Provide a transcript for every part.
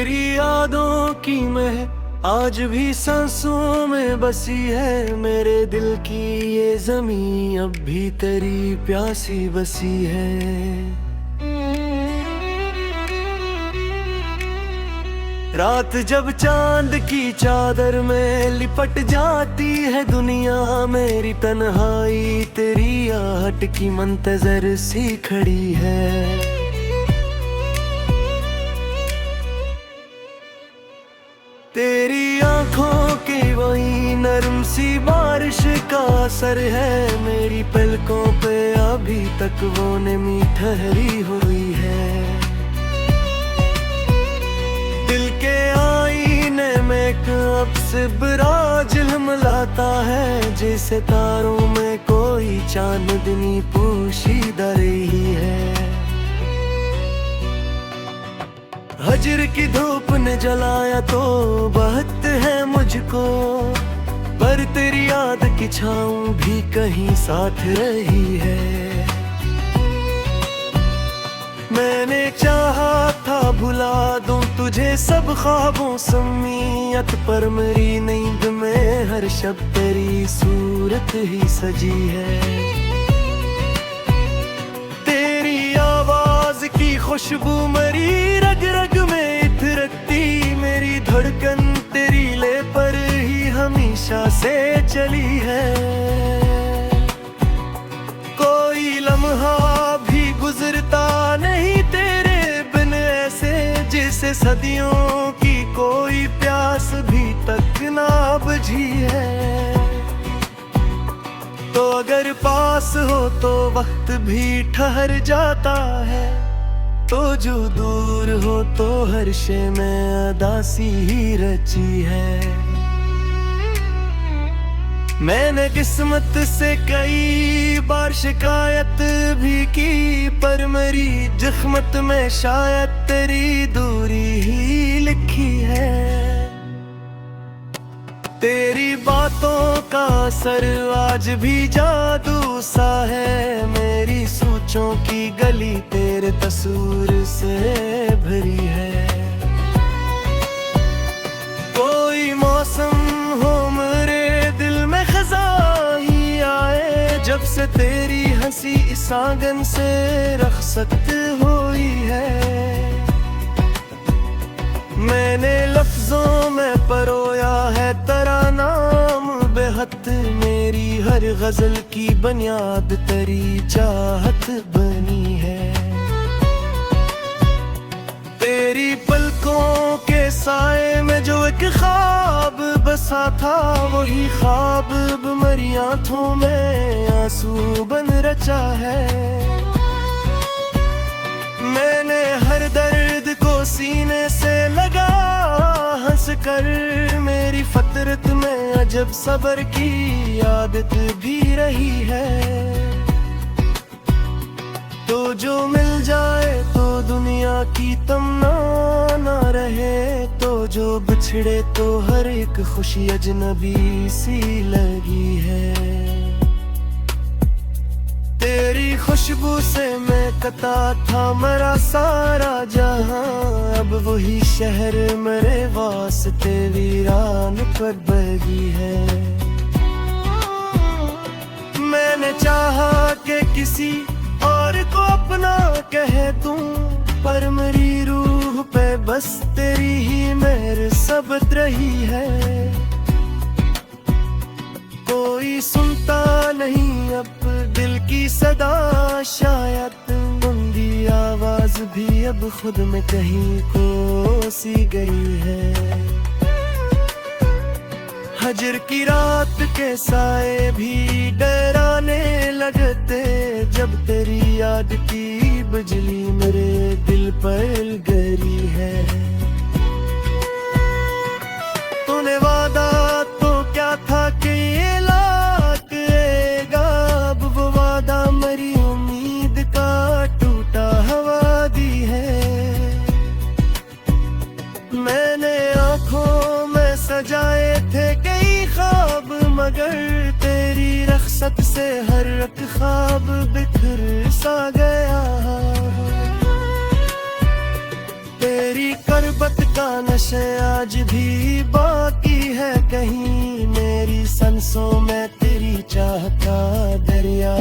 तेरी यादों की महक आज भी सांसों में बसी है। मेरे दिल की ये ज़मीं अब भी तेरी प्यासी बसी है। रात जब चांद की चादर में लिपट जाती है दुनिया, मेरी तन्हाई तेरी आहट की मंतज़र सी खड़ी है। तेरी आंखों की वही नरम सी बारिश का असर है। मेरी पलकों पे अभी तक वो नमी ठहरी हुई है। दिल के आईने में एक अब से बड़ा झिलमिलाता है, जैसे तारों में कोई चांदनी पोशीदा रही है। हजर की धूप ने जलाया तो बहत है मुझको, पर तेरी याद की छाँव भी कहीं साथ रही है। मैंने चाहा था भुला दूं तुझे सब ख्वाबों समीयत, पर मेरी नींद में हर शब तेरी सूरत ही सजी है। तेरी आवाज की खुशबू मेरी रग रग में इतरती, मेरी धड़कन तेरी ले पर ही हमेशा से चली है। कोई लम्हा भी गुजरता नहीं तेरे बिन ऐसे, जैसे सदियों की कोई प्यास भी तक ना बुझी है। तो अगर पास हो तो वक्त भी ठहर जाता है, तो जो दूर हो तो हर शे में अदासी ही रची है। मैंने किस्मत से कई बार शिकायत भी की, पर मेरी जख्मत में शायद तेरी दूरी ही लिखी है। तेरी बातों का असर आज भी जादू सा है। मेरी सोचों की गली तेरे तस्वीर से भरी है। कोई मौसम हो मेरे दिल में खज़ा ही आए, जब से तेरी हंसी इस आंगन से रखसत हुई है। मैंने लफ्जों में परोया है तेरा नाम बेहद, मेरी हर गजल की बुनियाद तेरी चाहत बनी है। तेरी पलकों के साए में जो एक ख्वाब बसा था, वही ख्वाब अब मेरी आंखों में आंसू बन रचा है। मैंने हर दर्द को सीने से लगा हंस कर, मेरी फतरत में अजब सब्र की आदत भी रही है। तो जो मिल जाए तो दुनिया की तमन्ना ना रहे, तो जो बिछड़े तो हर एक खुशी अजनबी सी लगी है। तेरी खुशबू से मैं कता था मेरा सारा जहां, अब वही शहर मेरे वास्ते वीरान पर बगी है। मैंने चाहा कि किसी और को अपना कह दूं, पर मेरी रूह पे बस तेरी ही मेहर सबत रही है। कोई सुनता नहीं अब दिल की सदा, शायद गूंगी आवाज भी अब खुद में कहीं को सी गई है। हजर की रात के साए भी डराने लगते, जब तेरी याद की बिजली मेरे दिल पर गिरी है। तूने वादा तो क्या था कि ये लाएगा, अब वो वादा मेरी उम्मीद का टूटा हवा दी है। मैंने आंखों में सजाए थे कई ख्वाब, मगर तेरी रखसत से हर एक ख्वाब बिखर सा गया। तेरी करबत का का नशे आज भी बाकी है कहीं, मेरी सांसों में तेरी चाह का दरिया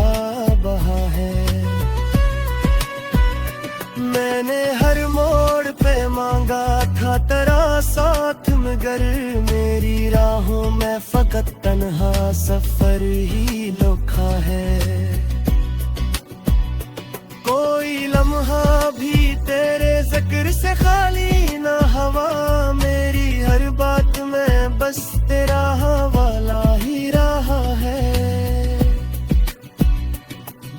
बहा है। मैंने हर मोड़ पे मांगा था तेरा साथ, मगर मेरी राहों में फकत तन्हा सफर ही लोखा है। कोई लम्हा भी तेरे जिक्र से खाली ना हवा, मेरी हर बात में बस तेरा हवाला ही रहा है।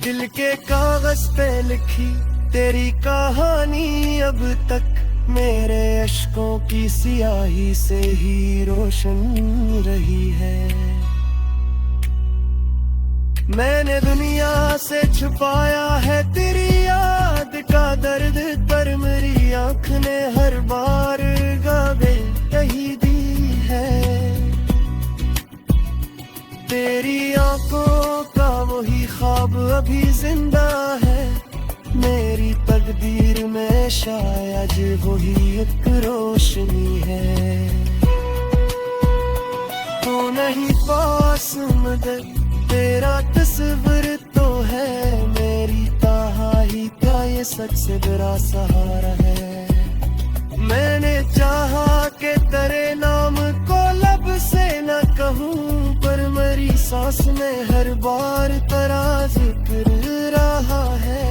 दिल के कागज पे लिखी तेरी कहानी अब तक मेरे अश्कों की सियाही से ही रोशन रही है। मैंने दुनिया से छुपाया है तेरी याद का दर्द, पर मेरी आँख ने हर बार गावे कही दी है। तेरी आँखों का वही ख्वाब अभी जिंदा है, मेरी तकदीर में शायद वही एक रोशनी है। तो नहीं पास मगर तेरा तस्वीर तो है, मेरी तन्हाई का ये सबसे बड़ा सहारा है। मैंने चाहा कि तेरे नाम को लब से न कहूँ, पर मेरी सांस में हर बार तेरा जिक्र रहा है।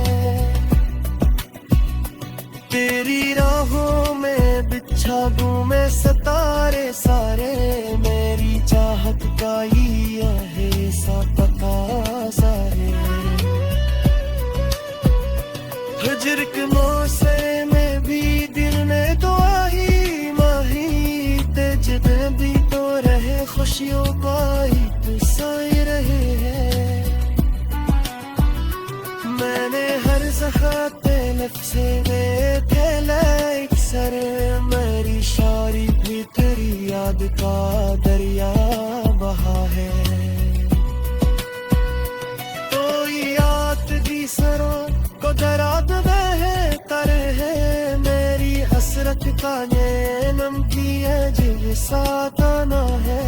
तेरी राहों में बिछा दूं मैं सितारे सारे, मेरी चाहत का ही है सा पता सारे। हिजर के मौसम में भी दिल ने दुआ ही माही, तेज में भी तो रहे खुशियों का साए रहे हैं। मैंने हर ज़ख़ाते नफ्से में थैला एक सर, मेरी शायरी भी तेरी याद का दरिया बहा है। तो याद दी सरों को दराद है तर है, मेरी हसरत का ये नमकी है जिस साथ आना है।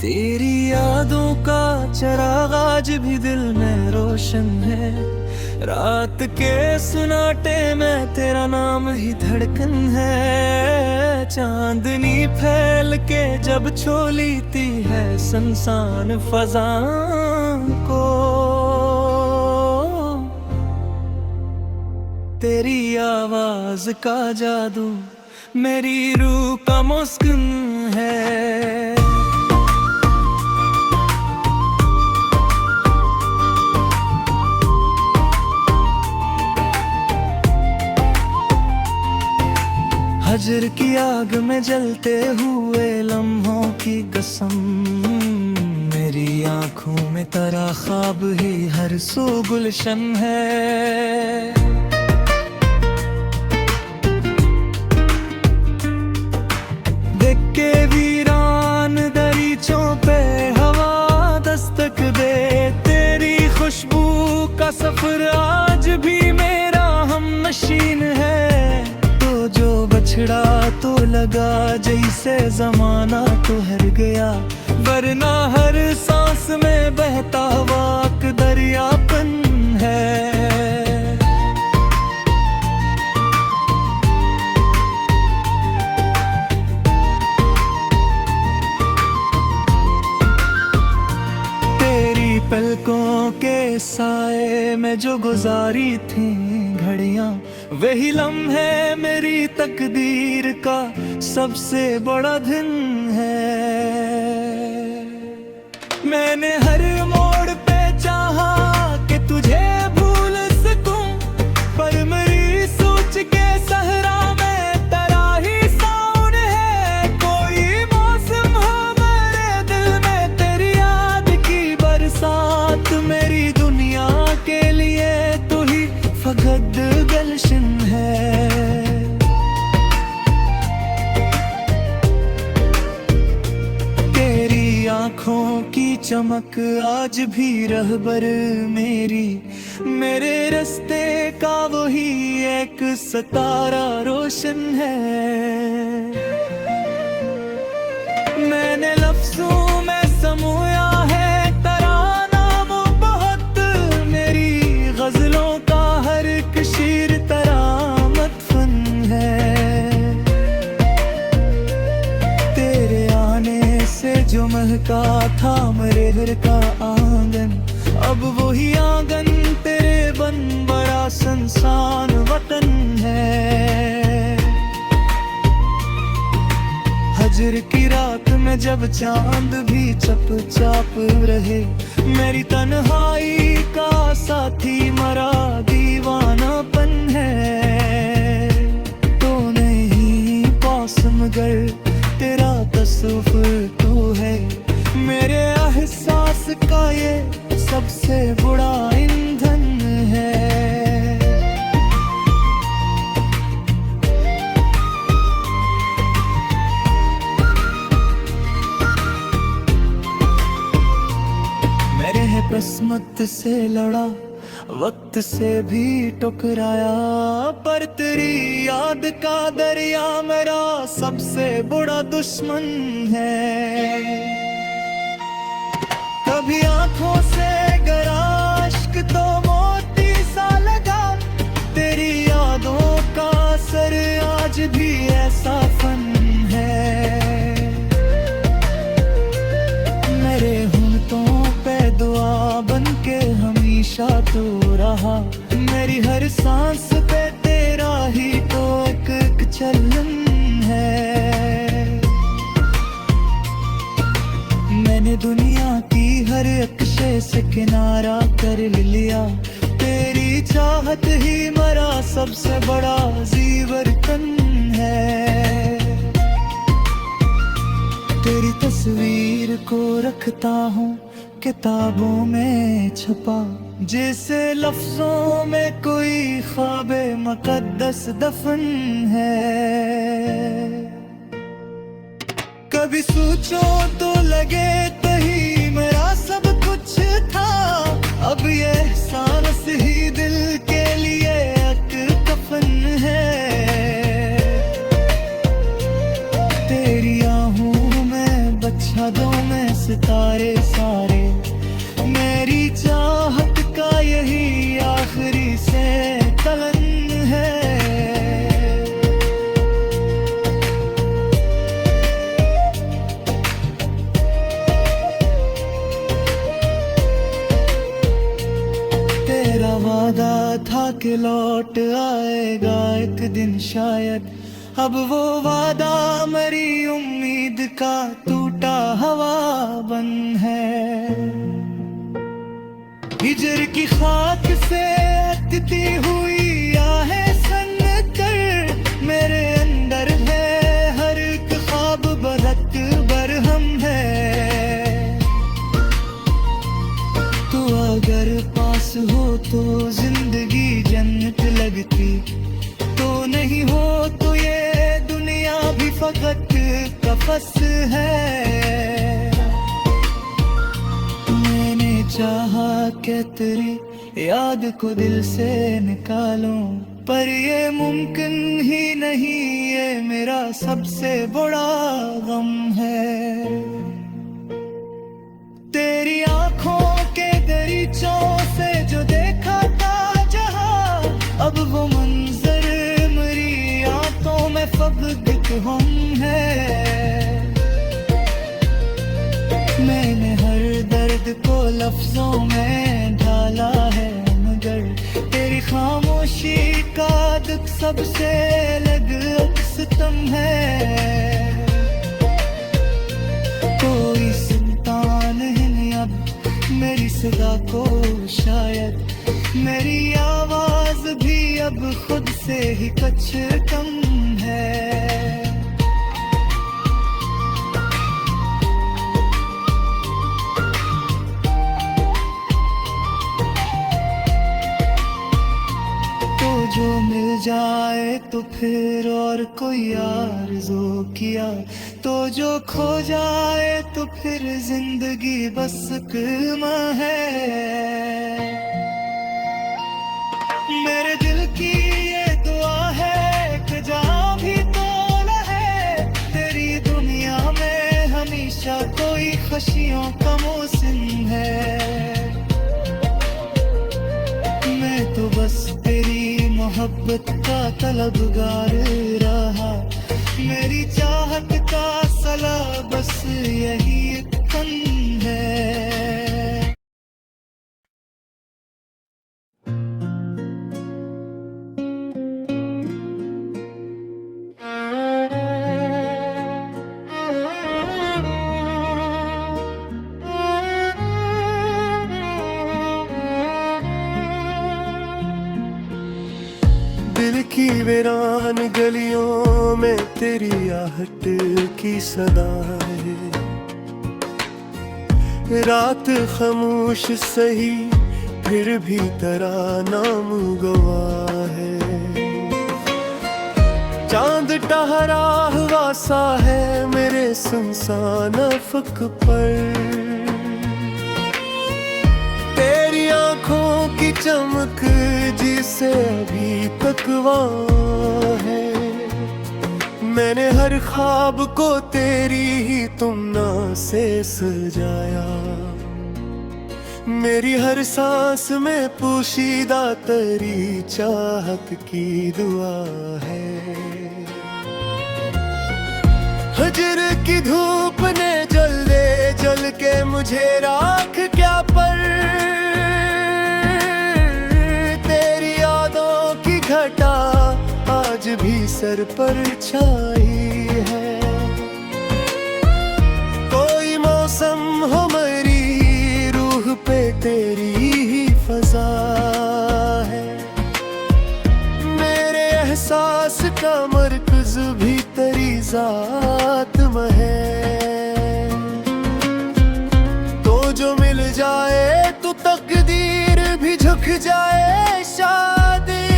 तेरी यादों का चिराग आज भी दिल में रोशन है, रात के सुनाटे में तेरा नाम ही धड़कन है। चांदनी फैल के जब छोलीती है सुनसान फज़ा को, तेरी आवाज का जादू मेरी रूह का मुस्कुन है। हजर की आग में जलते हुए लम्हों की कसम, मेरी आंखों में तेरा ख्वाब ही हर सू गुलशन है। देख के वीरान दरीचों पे हवा दस्तक दे, तेरी खुशबू का सफर आज भी मेरा हम नशीन है। जो बछड़ा तो लगा जैसे जमाना तो हर गया, वरना हर सांस में बहता वाक दरियापन है। तेरी पलकों के साए में जो गुजारी थी घड़ियां, वही लम्हे मेरी तकदीर का सबसे बड़ा दिन है। मैंने हर मोड़ पे चाहा कि तुझे भूल सकूं, पर मेरी सोच के सहरा में तेरा ही साउंड है। कोई मौसम हो मेरे दिल में तेरी याद की बरसात, मेरी दुनिया के लिए तू ही फकत गलशन है। की चमक आज भी रहबर मेरी, मेरे रास्ते का वही एक सितारा रोशन है। मैंने लफ्जों में समोया है तराना मोहब्बत, मेरी गजलों का हर एक शेर तरामत फन है। तेरे आने से जो महका था मेरे घर का आंगन, अब वही आंगन तेरे बन बड़ा संसान वतन है। हजर की रात में जब चांद भी चुपचाप रहे, मेरी तन्हाई का साथी मरा दीवानापन है। तो नहीं पास मगर तेरा तस्वुर तू है, मेरे एहसास का ये सबसे बड़ा ईंधन है। मेरे है किस्मत से लड़ा, वक्त से भी टकराया, पर तेरी याद का दरिया मेरा सबसे बड़ा दुश्मन है। कभी आंखों से गरा इश्क तो मोती सा लगा, तेरी यादों का असर आज भी ऐसा फन है। मेरे होंठों पे दुआ बन के हमेशा तू रहा, मेरी हर सांस पे तेरा ही तो एक चलन है। मैंने दुनिया की हर अक्शे से किनारा कर लिया, तेरी चाहत ही मेरा सबसे बड़ा जीवरतन है। तेरी तस्वीर को रखता हूँ किताबों में छपा, जैसे लफ्जों में कोई ख्वाबे मुकद्दस दफन है। कभी सोचो तो लगे कहीं मेरा सब कुछ था, अब ये एहसास ही दिल के लिए एक कफन है। तेरी आहूं में बच्छादों में सितारे सारे, मेरी चाहत का यही आखिरी से तलन है। तेरा वादा था कि लौट आएगा एक दिन शायद, अब वो वादा मेरी उम्मीद का टूटा हवा बन है। हिजर की खाक से अटती हुई आहें सन कर, मेरे अंदर है हर एक ख्वाब बरक बरहम है। तू अगर पास हो तो जिंदगी जन्नत लगती, तो नहीं हो तो ये दुनिया भी फकत कफस है। मैंने चाहा कि तेरी याद को दिल से निकालूं, पर ये मुमकिन ही नहीं, ये मेरा सबसे बड़ा गम है। तेरी आंखों के दरीचों से जो देखा था जहां, अब वो मंजर मेरी आंखों में फबगत हम है। मैंने हर दर्द को लफ्जों में ढाला है, मगर तेरी खामोशी का दुख सबसे अलग सितम है। कोई सुनता नहीं अब मेरी सदा को शायद, मेरी आवाज भी अब खुद से ही कुछ कम है। जो मिल जाए तो फिर और कोई आरज़ू किया, तो जो खो जाए तो फिर जिंदगी बस कलमा है। मेरे दिल की ये दुआ है कि जहाँ भी तो रहे तेरी दुनिया में हमेशा कोई खुशियों का मौसम है। मैं तो बस तेरी मोहब्बत का तलबगार रहा, मेरी चाहत का सला बस यही एक फन है। दिल की वीरान गलियों में तेरी आहट की सदा है। रात खामोश सही फिर भी तेरा नाम गवाह है। चांद टहरा हुआ सा है मेरे सुनसान अफक पर, तेरी आंखों की चमक जिसे अभी तक वहाँ है। मैंने हर ख्वाब को तेरी ही तुमना से सजाया, मेरी हर सांस में पोशीदा तेरी चाहत की दुआ है। हजर की धूप ने जल के मुझे राख क्या पर, तेरी यादों की घटा आज भी सर पर छाई है। कोई मौसम हो मेरी रूह पे तेरी ही फजा है। मेरे एहसास का मरकज भी तेरी जात में है। तो जो मिल जाए तो तकदीर भी झुक जाए शादी,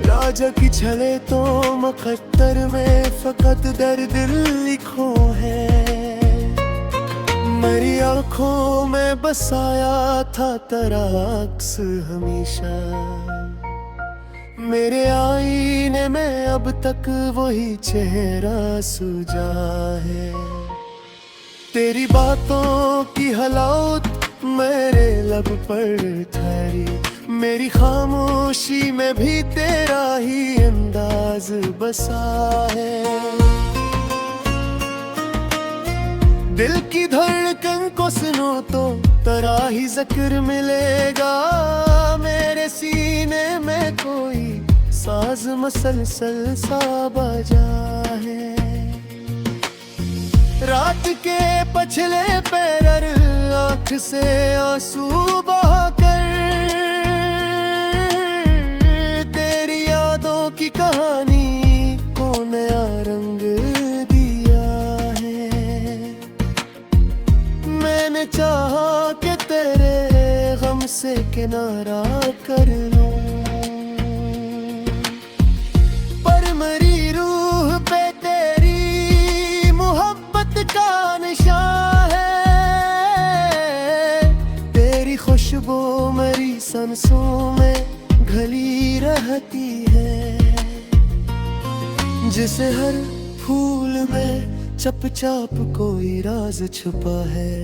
राजा की छले तो मुकद्दर में फकत दर्द लिखो है। मेरी आंखों में बसाया था तेरा अक्स हमेशा, मेरे आईने में अब तक वही चेहरा सुजा है। तेरी बातों की हलावत मेरे लब पर ठहरी, मेरी खामोशी में भी तेरा ही अंदाज बसा है। दिल की धड़कन को सुनो तो तेरा ही जिक्र मिलेगा, मेरे सीने में कोई साज मसलसल सा बजा है। रात के पछले पैर आँख से आंसू बहाकर, तेरी यादों की कहानी को नया रंग दिया है। मैंने चाहा कि तेरे गम से किनारा कर लूं, पर मेरी रूह पे तेरी मोहब्बत का निशान है। तेरी खुशबू मेरी सांसों में घली रहती है, जिसे हर फूल में चपचाप कोई राज छुपा है।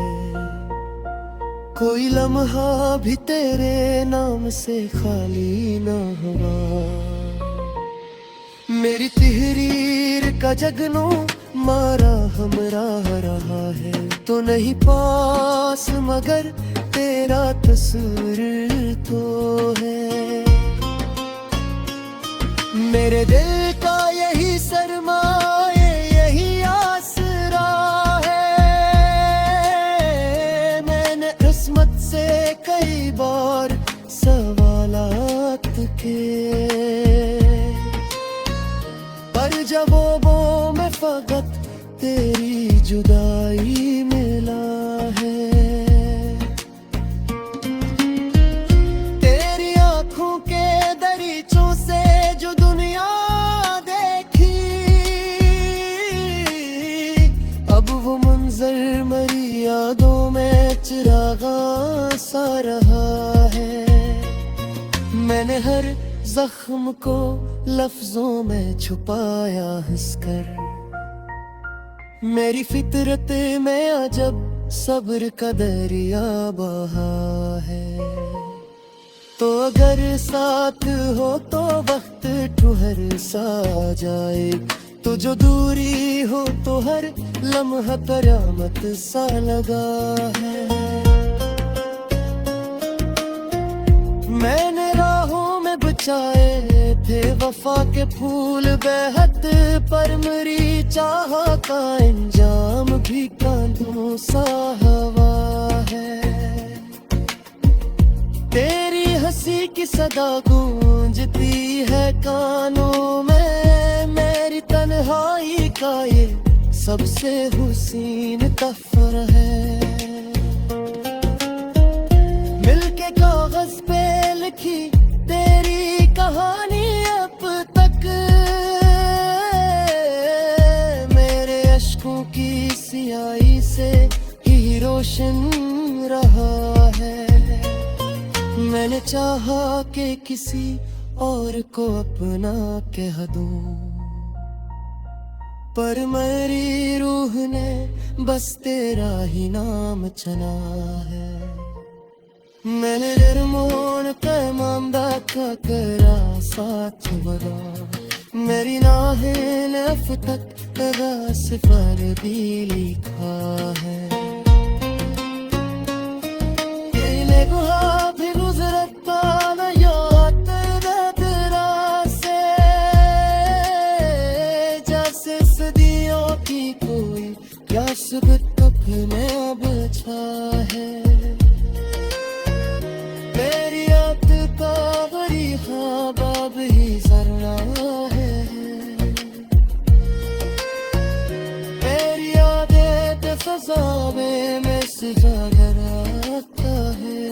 कोई लम्हा भी तेरे नाम से खाली ना हुआ, मेरी तहरीर का जगनू मारा हमरा रहा है। तो नहीं पास मगर तेरा तस्वीर तो है। मेरे दिल का यही सरमाए यही आसरा है। मैंने किस्मत से कई बार सवालात किए, पर जवाबों में फकत तेरी जुदाई मिला है। तेरी आंखों के दरीचों से जो दुनिया देखी, यादों में चिरागा सा रहा है। मैंने हर जख्म को लफ्जों में छुपाया हंसकर। मेरी फितरत में अजब सब्र का दरिया बहा है। तो अगर साथ हो तो वक्त ठुहर सा जाए, तो जो दूरी हो तो हर लम्हा कयामत सा लगा है। मैंने राहों में बचाए थे वफा के फूल बेहद, पर मेरी चाह का अंजाम भी कांटों सा हवा है। तेरी हंसी की सदा गूंजती है कानों में, मेरी तन्हाई का ये सबसे हुसीन तफर है। मिलके कागज पे लिखी तेरी कहानी अब तक, मेरे अश्कों की सियाही से ही रोशन रहा है। मैंने चाहा कि किसी और को अपना कह दूं, पर मेरी रूह ने बस तेरा ही नाम चुना है। मैंने निर्मोन पैमानदा का करा साथ बदा, मेरी नाहिल अब तक रास पर भी लिखा है। ये गुहा भी गुजरता न याद तेरा से, जैसे सदियों की कोई प्यास अपने अब छा है। मेरी याद का बड़ी ख्वाब ही जरना है। मेरी यादें फजा में सजा रहता है।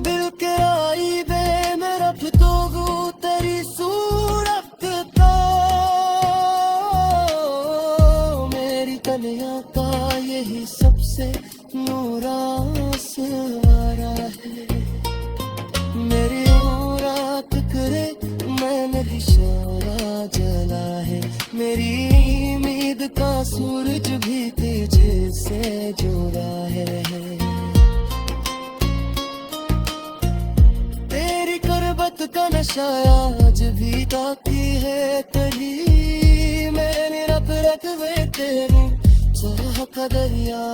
दिल के आई बे में रख दोगू तेरी सूरत तो, मेरी कन्या का यही सबसे नूरास वारा है। मेरी रात करे मैंने इशारा जला है, मेरी उम्मीद का सूरज भी तुझे से जुड़ा है। तेरी करबत का नशा आज भी बाकी है तली, मैंने रब रखवे तेरू चाह का दरिया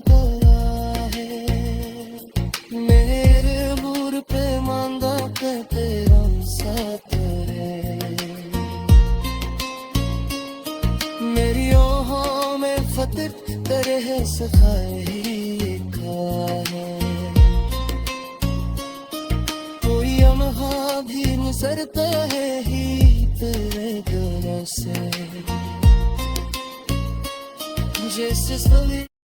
भरा है। मेरे मूर पे मांगा के तेरा साथ है। मेरी आँखों में फतर तरह सखाए ही खा है। कोई लम्हा भी गुजरता है ही तेरे घर से, जैसे